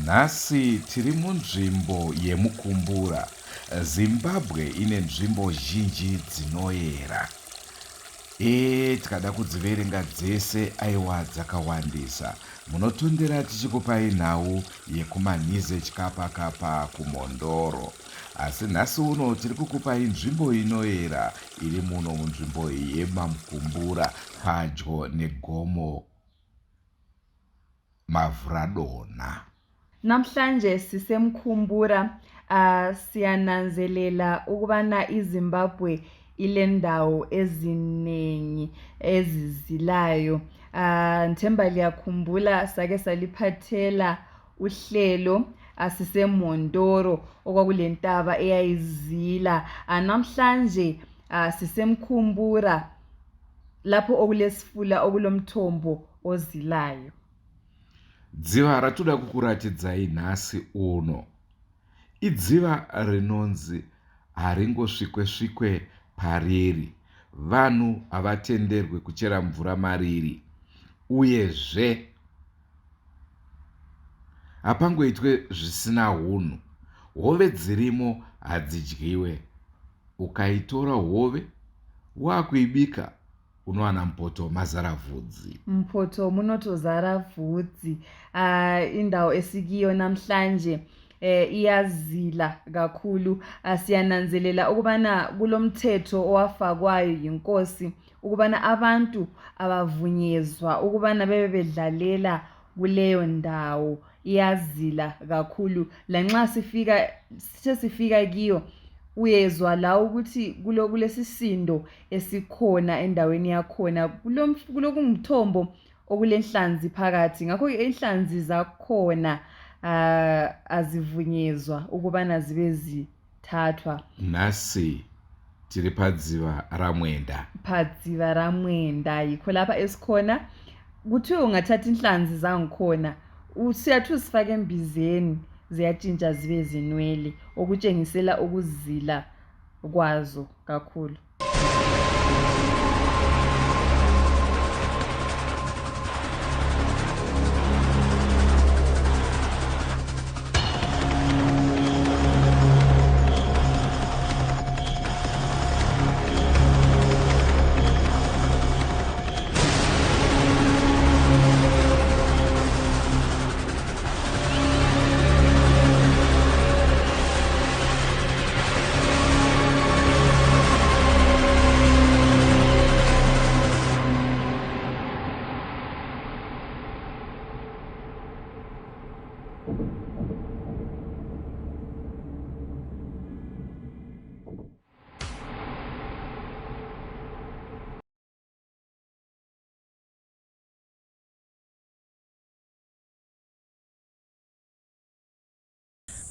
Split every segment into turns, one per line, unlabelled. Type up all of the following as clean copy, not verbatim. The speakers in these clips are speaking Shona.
Nhasi tiri munzvimbo yemukumbura. Zimbabwe ine nzvimbo zhinji dzinoyera. Tikada kudziverenga dzese aiwa dzakawandisa. Munotondera tichikupai nhau yekumanhize chikapakapa kumondoro. Asi nhasi uno tiri kukupai nzvimbo inoyera iri muno munzvimbo yemamukumbura padyo negomo Mavhradona.
Namhlanje sisemkumbura siyananzelela ukubana iZimbabwe ile ndawo ezinengi ezizilayo. Nthemba liyakhumbula sake saliphathela uhlelo sisemondoro okwakulentaba eyayizila. Namhlanje sisemkumbura lapho okulesifula okulomthombo ozilayo.
Dziva ratoda kukuratidzai nhasi uno idziva rinonzi haringosvikwe pariri. Vanhu havatenderwe kuchera mvura mariri, uyezve hapangoitwe zvisina hunhu. Hove dzirimo hadzidyiwe. Ukaitora hove wakuibika unowana mupoto mazara vhudzi.
Mupoto munotozara vhudzi. Indawo esikiyo namhlanje iyazila kakhulu. Siyananzelela ukubana kulomthetho owafakwayo yinkosi ukubana abantu abavunyezwa ukubana bebe bedlalela kuleyo ndawo. Iyazila kakhulu. Lanxa sifika kiyo uyezwa la ukuthi kulesisindo esikhona endaweni yakhona. Kulokungumthombo okulenhlanzi phakathi. Ngakho inhlanzi zakhona azivunyezwa ukubana zibe zithathwa.
Nhasi tiri padziva raMwenda.
Padziva raMwenda yikho lapha esikhona. Kuthiwe ungathatha inhlanzi zangikhona usiyathi usifake embizeni ziyatshintsha zibe zinwele, okutshengisela ukuzila kwazo kakhulu.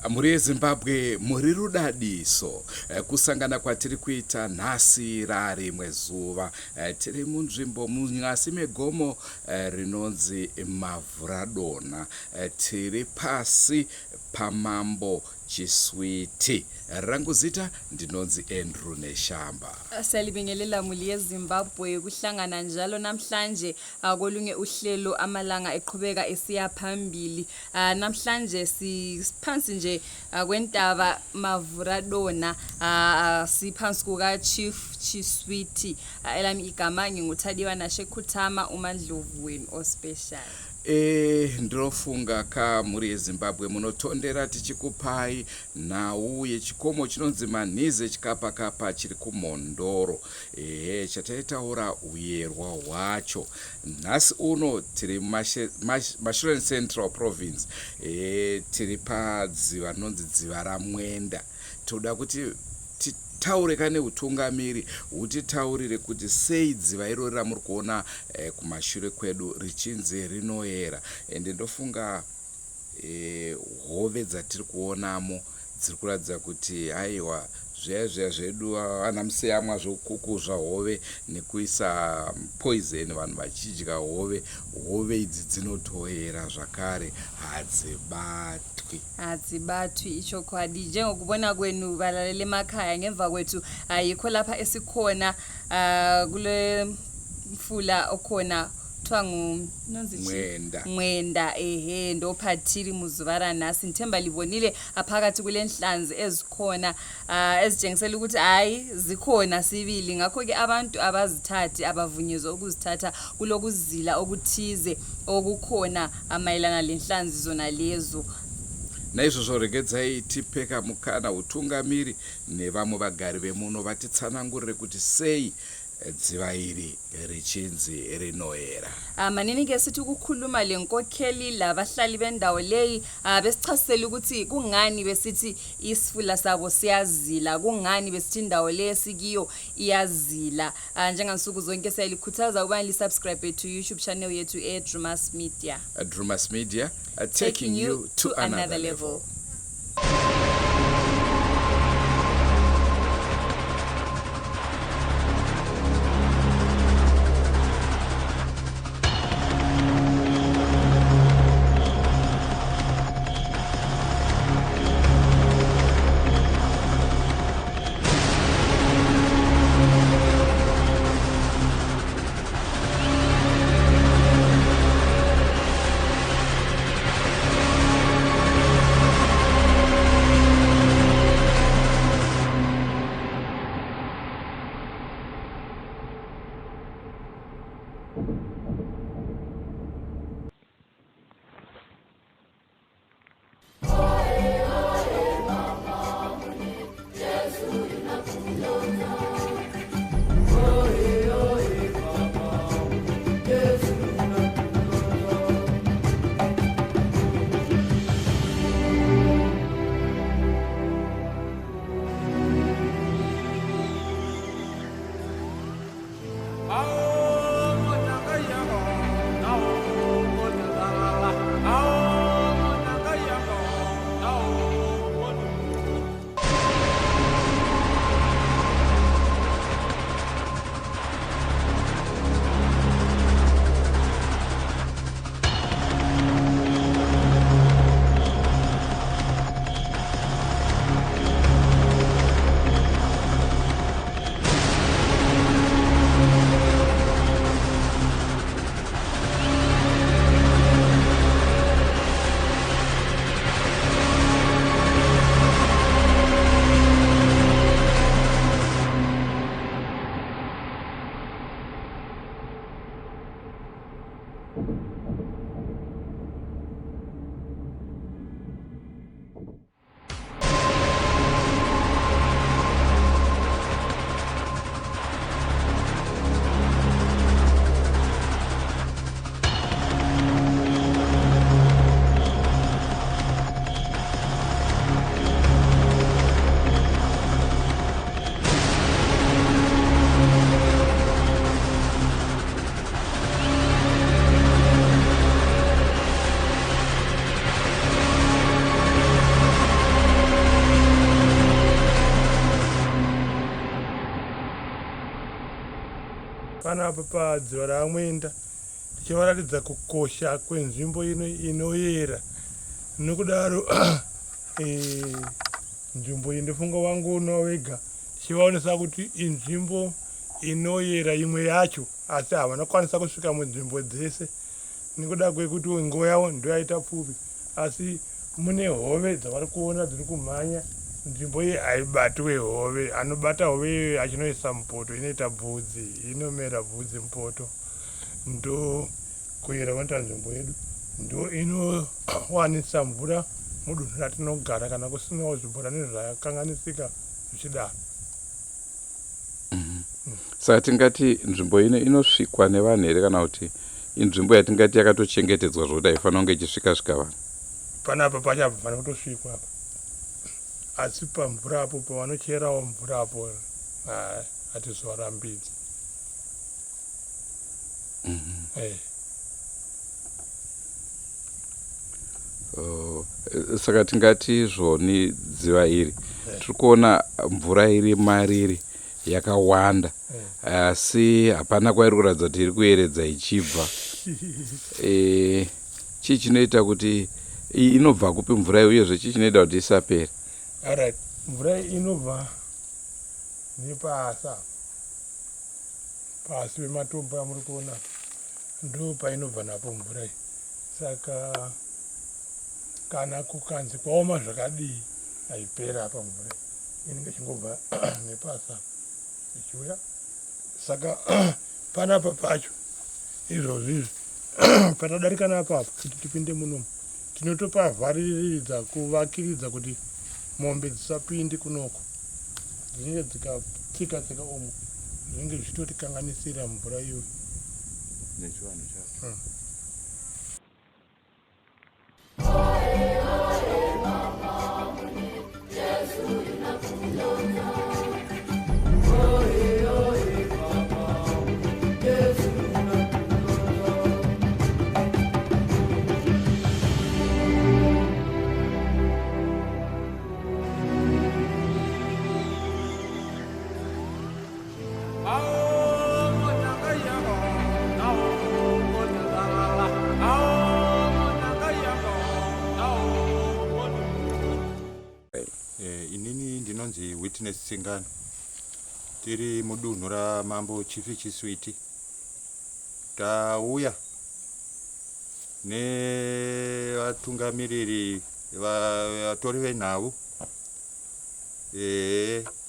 Muri Zimbabwe muri rudadiso. Kusangana kwatiri kuita nhasi rarimwe zuva. Tiri munzvimbo munyasi megomo rinonzi Mavhradona. Tiri pasi pamambo Chiswiti. Rangu zita ndinonzi Andrew Neshamba.
Siyalibingelela muli yeZimbabwe kuhlangana njalo namhlanje kolunye uhlelo amalanga eqhubeka esiya phambili. Namhlanje siphansi nje kwentaba Mavhradona. Siphansi kuka Chief Chiswiti. Elami igama nginguThadiwa Nashekhuthama uMandlovu wenu ospecial.
Ndinofunga ka muri yeZimbabwe munotondera tichikupai nhau yechikomo chinonzi manhize chikapakapa chiri kumondoro. Chataitaura uyerwa hwacho. Nhasi uno tiri Mashuren Central Province. Tiri padziva rinonzi dziva raMwenda. Toda kuti taure kane utungamiri utitaurire kuti sei dziva irori ramuri kuona kumashure kwedu richinzi rinoyera. Ende ndofunga hove dzatiri kuonamo dziri kuratidza kuti aiwa zviya zvedu ana museyamwa zvokuku hove nekuisa poison vanhu vachidya hove idzi dzinotoyera zvakare hadzibatwi
ichokwadi. Njengokubona kwenu valalele emakhaya ngemva kwethu yikho lapha esikhona kule mfula okhona kuthiwa MWENDA ndophathile muzuva ranhasi nithemba libonile aphakathi kule nhlanzi ezikhona ezitshengisela ukuthi hayi zikhona sibili ngakho-ke abantu abazithathi abavunyezwa ukuzithatha kulokuzila okuthize okukhona mayelana lenhlanzi zona lezo.
Naizvozvo regedzai tipeka mukana utungamiri nevamwe vagari vemuno vatitsanangurire kuti sei dziva iri richinzi rinoera.
Maningi esithi ukukhuluma lenkokheli labahlali bendawo leyi besichasisela ukuthi kungani besithi isifula sabo siyazila, kungani besithi indawo leyi sikiyo iyazila. Njengansuku zonke siyalikhuthaza ukuba lisubscribe to YouTube channel yethu Drewmas Media.
Drewmas Media taking you to another level.
Panapa padziva raMWENDA tichivaratidza kukosha kwenzvimbo ino inoyera. Nokudaro nzvimbo iyi ndifunga wangu unowega tichivaonesa kuti inzvimbo inoyera imwe yacho, asi havanakwanisa kusvika munzvimbo dzese nekuda kwekuti nguva yavo ndoyaita pfupi, asi mune hove dzavari kuona dziri kumhanya. Nzvimbo iyi haibatwe hove, anobata hove iyoyo achinoisa mupoto inoita bvudzi, inomera bvudzi mupoto. Ndo kuyera kunoita nzvimbo yedu, ndo inowanisa mvura mudunhu ratinogara kana kusinawo zvibhorani zvakanganisika zvichidaro.
Saka tingati nzvimbo ino inosvikwa nevanhu here kana kuti inzvimbo yatingati yakatochengetedzwa zvokuti haifanira kunge ichisvika vanhu?
Panapa pachabva kutosvikwa apa, asi pamvura apo pavanocherawo mvura apo hatizovarambidzi.
Saka tingati zvoni dziva iri tiri kuona mvura iri mariri yakawanda, asi hapana kwairi kuratidza kuti iri kuyeredza ichibva. Chii chinoita kuti inobva kupi mvura iyo, uyezve chii chinoita kuti isapere?
Alright, mvura inobva nepasa pasi pematombo amuri kuona. ndo painobva napo mvura iyi. Saka kana kukanzi kwaoma zvakadii haipera apa mvura inenge ichingobva nepasa ichiuya. Saka panapa pacho izvozvi patadarika napapa kuti tipinde munomu tinotopavhariridza kuvakiridza kuti mombe dzisapinde kunoko, dzinenge dzikatsika omo zvinenge zvichitotikanganisira mvura iyoyo
nechivanhu chacho.
Inini ndinonzi Witness Tsingano, tiri mudunhu ramambo Chifi Chiswiti. Tauya nevatungamiriri vatori venhau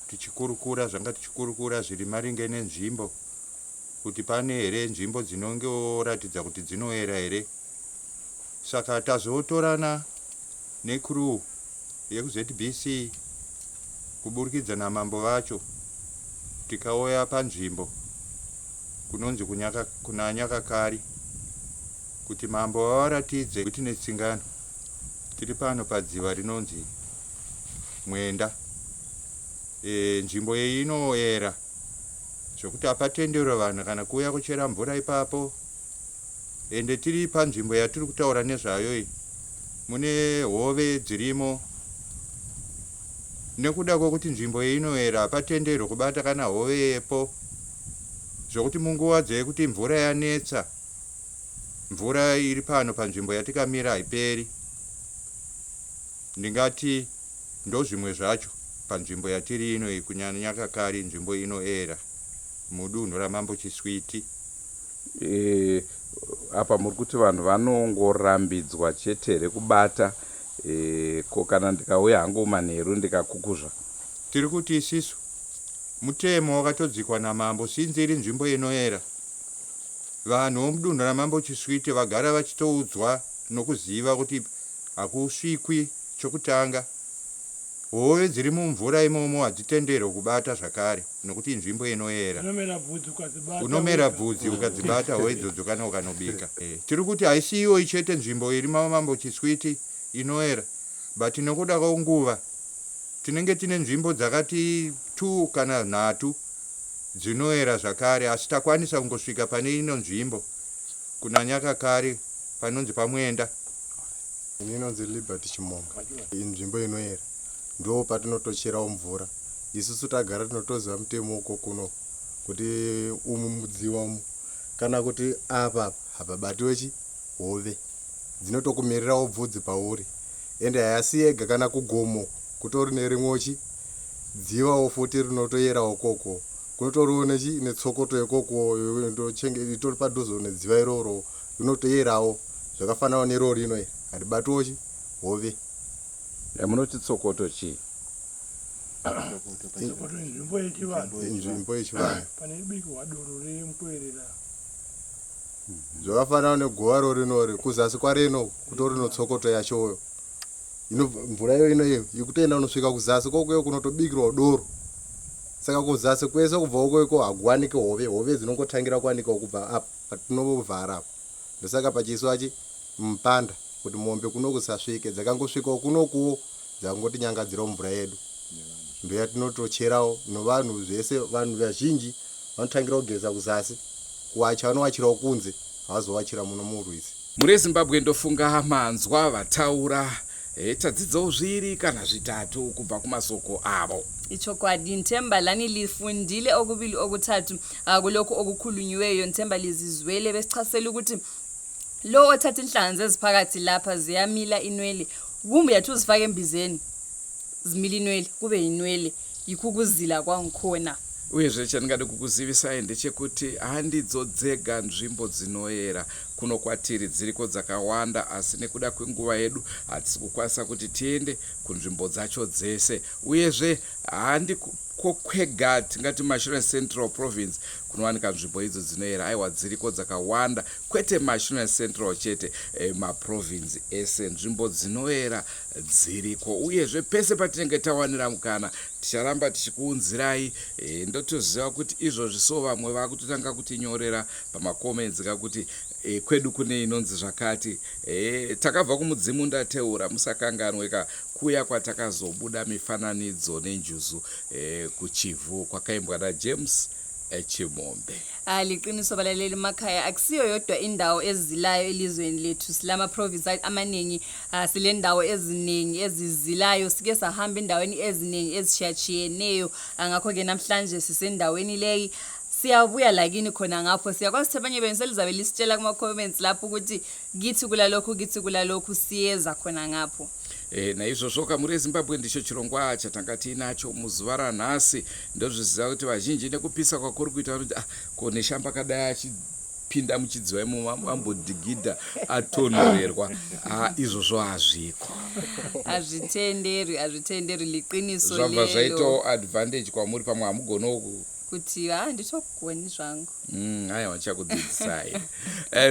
tichikurukura zvanga tichikurukura zviri maringe nenzvimbo, kuti pane here nzvimbo dzinongoratidza kuti dzinoera here. Saka tazotorana nekuru yekuZBC kuburikidza namambo vacho, tikauya panzvimbo kunonzi kuna Nyakakari kuti mambo vavaratidze Witness Tsingano. Tiri pano padziva rinonzi Mwenda. Nzvimbo iyi inoera zvokuti hapatenderwa vanhu kana kuuya kuchera mvura ipapo. Ende tiri panzvimbo yatiri kutaura nezvayo iyi mune hove dzirimo. Nekuda kwokuti nzvimbo iyi inoera hapatenderwa kubata kana hove yepo, zvokuti munguva dzekuti mvura yanetsa, mvura iri pano panzvimbo yatikamira haiperi. Ndingati ndo zvimwe zvacho panzvimbo yatiri ino iyi kunyanya Nyakakari, nzvimbo inoera mudunhu ramambo Chiswiti.
Apa muri kuti vanhu vanongorambidzwa chete here kubata, ko kana ndikauya hangu manheru ndikakukuzva?
Tiri kuti isisu mutemo wakatodzikwa namambo, sinzi iri nzvimbo inoera, vanhu vomudunhu ramambo Chiswiti vagara vachitoudzwa nokuziva kuti hakusvikwi. Chokutanga, hove dziri mumvura imomo hadzitenderwa kubata zvakare, nokuti nzvimbo inoera. Unomera bvudzi ukadzibata hove idzodzo kana ukanobika. Tiri kuti haisi iyo chete nzvimbo iri mamambo Chiswiti inoera, but nekuda kwenguva tinenge tine nzvimbo dzakati 2 kana 3 dzinoera zvakare, asi takwanisa kungosvika pane ino nzvimbo kuna Nyakakari panonzi paMwenda.
Inonzi Liberty Chimonga. Nzvimbo inoera ndo patinotocherawo mvura. Isusu tagara tinotoziva mutemo uko kuno kuti umu mudziwa umu kana kuti apa hapabatiwe hove dzinotokumererawo bvudzi pauri. Ende hayasi yega kana kugomo kutori nerimwochi dziwawo futi rinotoyerawo koko, kunotoriwo netsokoto yekoko itori padhuze nedziva iroro rinotoyerawo zvakafanana neroro inoyi haribatiwochi hove.
Munoti tsokoto chii?
Nzvimbo
yechivanhu
panebikwa doro remkwerera
zvakafanana neguva rorinori kuzasi kwarino kutori notsokoto yachoyo. Mvura iyo inoyo ikutoenda unosvika kuzasi kokuyo kunotobikirwa doro. Saka kuzasi kwese kubva uko hakuwanike hove dzinongotangira kuwanika kubva apa patinovhara apa. Ndosaka pachiiswachi mupanda kuti mombe kuno kusasvike, dzakangosvikawo kunokuwo dzakangotinyangadzirawo mvura yedu. Ndo yatinotocherawo novanhu zvese. Vanhu vazhinji vanotangira kugeza kuzasi, kuwacha vanowachirawo kunze, havazowachira muno murwizi.
Muri Zimbabwe ndofunga manzwa vataura tadzidzawo 2 kana 3 kubva kumasoko avo.
Ichokwadi nthemba lani lifundile okubili okuthathu kulokho okukhulunyiweyo. Nthemba lizizwele besichasela ukuthi lo othatha inhlanzi eziphakathi lapha ziyamila inwele, kumbe yathi uzifaka embizeni zimila inwele kube inwele, yikho ukuzila kwangikhona.
uyezve chandingada kukuzivisai ndechekuti handidzo dzega nzvimbo dzinoera kuno kwatiri dziriko dzakawanda, asi nekuda kwenguva yedu hatisi kukwanisa kuti tiende kunzvimbo dzacho dzese. Uyezve kwega tingati Masvinani Central Province kunowanika nzvimbo idzo dzinoera, aiwa dziriko dzakawanda, kwete Masvinani Central chete, maprovince ese nzvimbo dzinoera dziriko. Uyezve pese patinenge tawanira mukana ticharamba tichikuunzirai, ndotoziva kuti izvozvi so vamwe vakutotanga kutinyorera pamakoments kakuti kwedu kune inonzi zvakati, takabva kumudzimu ndateura, musakanganweka kuya kwatakazobuda mifananidzo nenjuzu kuchivhu kwakaimbwa naJames Chimombe.
Liqiniso balaleli makhaya, akusiyo yodwa indawo ezilayo elizweni lethu, silama province amaningi, silendawo eziningi ezizilayo, sike sahamba endaweni eziningi ezishiyatshiyeneyo. Ngakho ke namhlanje sisendaweni leyi, siyabuya la kini khona ngapho siyakwazi ukuthi abanye benu selizabe lisitshela kuma comments lapho ukuthi kithi kulalokhu siyeza khona ngapho.
Naizvozvo kamuri yeZimbabwe ndicho chirongwa chatanga tiinacho muzuva ranhasi. Ndozviziva kuti vazhinji nekupisa kwakuri kuita kuti koneshamba kadai achipinda muchidziva ambodhigidha atonhorerwa, izvozvo hazviko.
Hazvitenderi liqiniso lelo.
Zvabva zvaitawo advantage kwamuri, pamwe hamugono
kuti nditogoni zvangu.
Haiwa chakudzidzisai.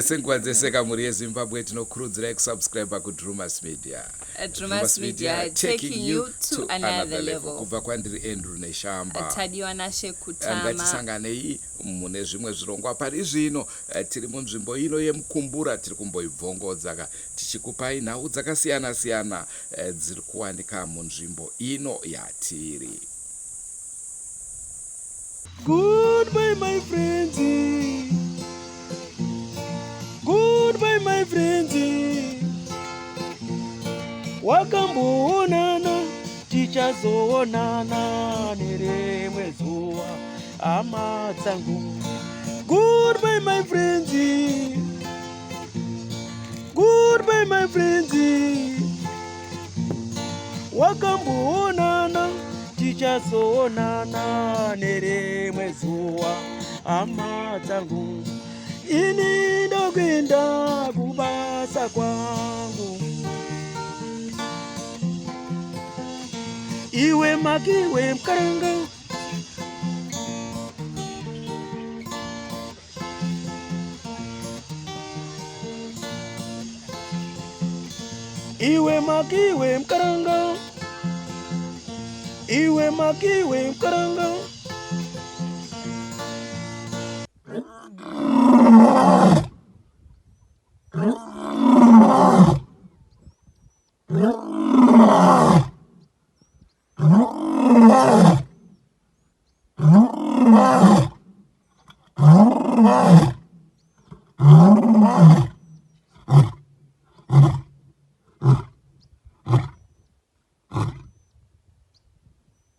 Senguva dzese kamuri yeZimbabwe tinokurudzirai kusubscribe kuDrewmas Media.
Drewmas Media, taking you to another level.
Kubva kwandiri Andrew Neshamba.
Tadiwa nashe kutama.
Ngatisanganei mune zvimwe zvirongwa pari zvino. Tiri munzvimbo ino yeMukumbura, tiri kumboibvongodza tichikupai nhau dzakasiyana-siyana dziri kuwanika munzvimbo ino yatiri.
Goodbye, my friends. Goodbye, my friends. Wakamboonana, tichazoonana nerimwe zuva, hama dzangu. Goodbye, my friends. Goodbye, my friends. Wakamboonana, tichazoonana nerimwe zuva, hama dzangu. Ini ndokwenda kubasa kwangu, iwe makiwe mkaranga. Iwe makiwe mkaranga, iwe makiwe mkaranga.